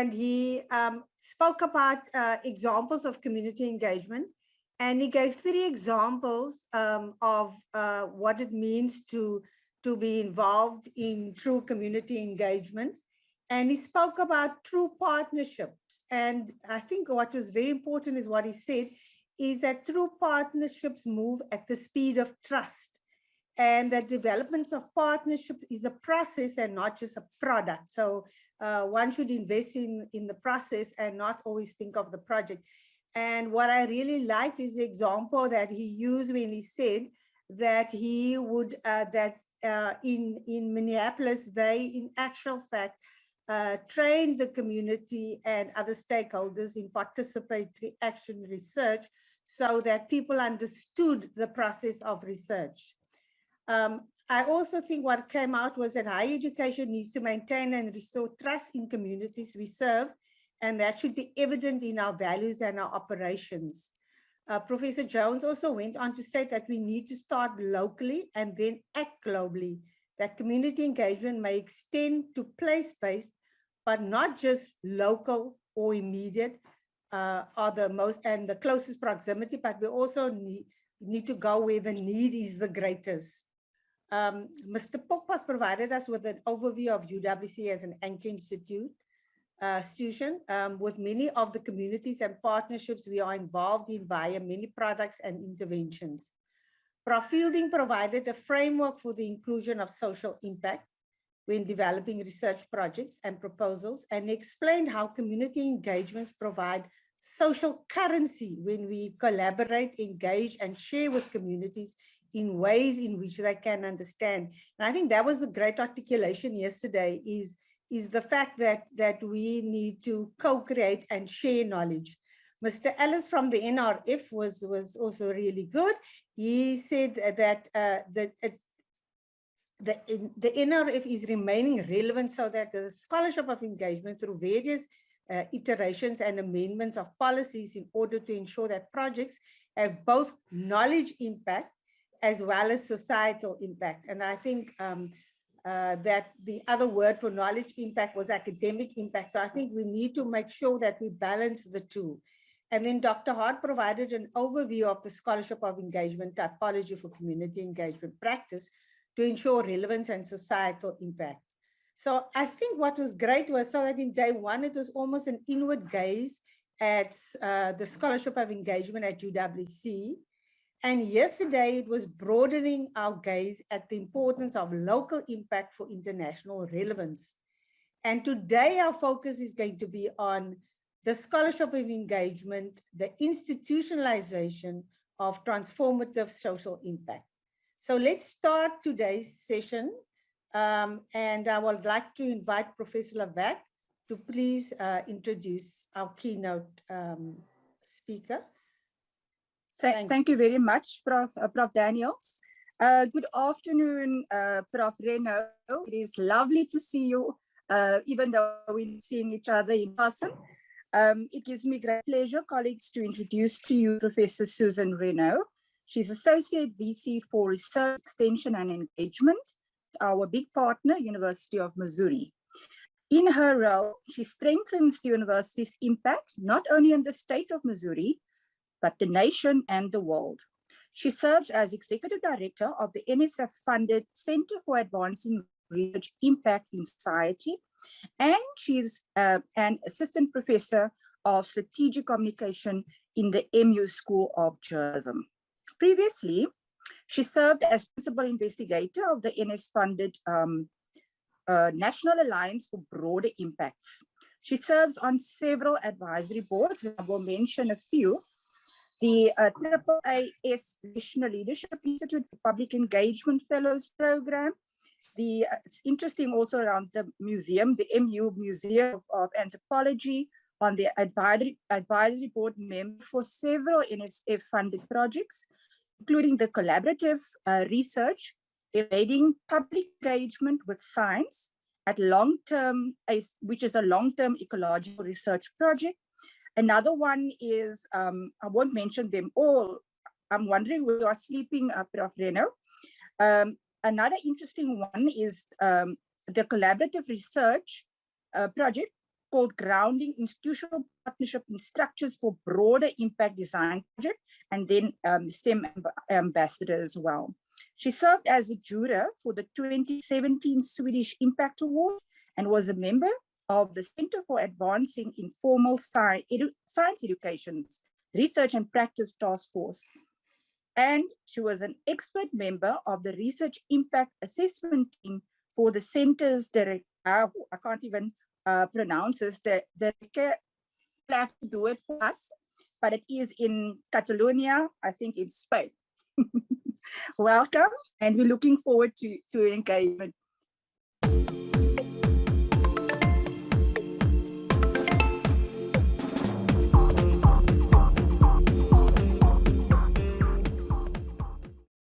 and he spoke about examples of community engagement. And he gave 3 examples of what it means to be involved in true community engagement. And he spoke about true partnerships. And I think what was very important is what he said is that true partnerships move at the speed of trust, and that developments of partnership is a process and not just a product. So one should invest in the process and not always think of the project. And what I really liked is the example that he used when he said that he would, in Minneapolis, they in actual fact trained the community and other stakeholders in participatory action research so that people understood the process of research. I also think what came out was that higher education needs to maintain and restore trust in communities we serve, and that should be evident in our values and our operations. Professor Jones also went on to state that we need to start locally and then act globally, that community engagement may extend to place-based, but not just local or immediate, are the most and the closest proximity, but we also need to go where the need is the greatest. Mr. Pokpas provided us with an overview of UWC as an anchor institution, with many of the communities and partnerships we are involved in via many products and interventions. Prof Fielding provided a framework for the inclusion of social impact when developing research projects and proposals, and explained how community engagements provide social currency when we collaborate, engage, and share with communities in ways in which they can understand. And I think that was a great articulation yesterday, is the fact that we need to co-create and share knowledge. Mr. Ellis from the NRF was also really good. He said that the NRF is remaining relevant so that the scholarship of engagement through various iterations and amendments of policies in order to ensure that projects have both knowledge impact as well as societal impact. And I think that the other word for knowledge impact was academic impact. So I think we need to make sure that we balance the two. And then Dr. Hart provided an overview of the scholarship of engagement typology for community engagement practice to ensure relevance and societal impact. So I think what was great was so that in day one, it was almost an inward gaze at the scholarship of engagement at UWC. And yesterday, it was broadening our gaze at the importance of local impact for international relevance. And today, our focus is going to be on the scholarship of engagement, the institutionalization of transformative social impact. So let's start today's session. And I would like to invite Professor Lawack to please introduce our keynote speaker. Thank you very much, Prof Daniels. Good afternoon, Prof Reno. It is lovely to see you, even though we're seeing each other in person. It gives me great pleasure, colleagues, to introduce to you Professor Susan Reno. She's Associate VC for Research, Extension and Engagement, our big partner, University of Missouri. In her role, she strengthens the university's impact, not only in the state of Missouri, but the nation and the world. She serves as Executive Director of the NSF-funded Center for Advancing Research Impact in Society, and she's an Assistant Professor of Strategic Communication in the MU School of Journalism. Previously, she served as Principal Investigator of the NS-funded National Alliance for Broader Impacts. She serves on several advisory boards, and I will mention a few. The AAAS National Leadership Institute for Public Engagement Fellows Program. It's interesting also around the museum, the MU Museum of Anthropology, on the advisory board member for several NSF-funded projects, including the collaborative research, embedding public engagement with science at long-term, which is a long-term ecological research project. Another one is, I won't mention them all. I'm wondering where you are sleeping, Prof. Reno. Another interesting one is the collaborative research project called Grounding Institutional Partnership in Structures for Broader Impact Design Project, and then STEM ambassador as well. She served as a juror for the 2017 Swedish Impact Award and was a member of the Center for Advancing Informal Science Education's Research and Practice Task Force. And she was an expert member of the Research Impact Assessment Team for the Center's director. I can't even pronounce this. You'll have to do it for us, but it is in Catalonia, I think in Spain. Welcome, and we're looking forward to engagement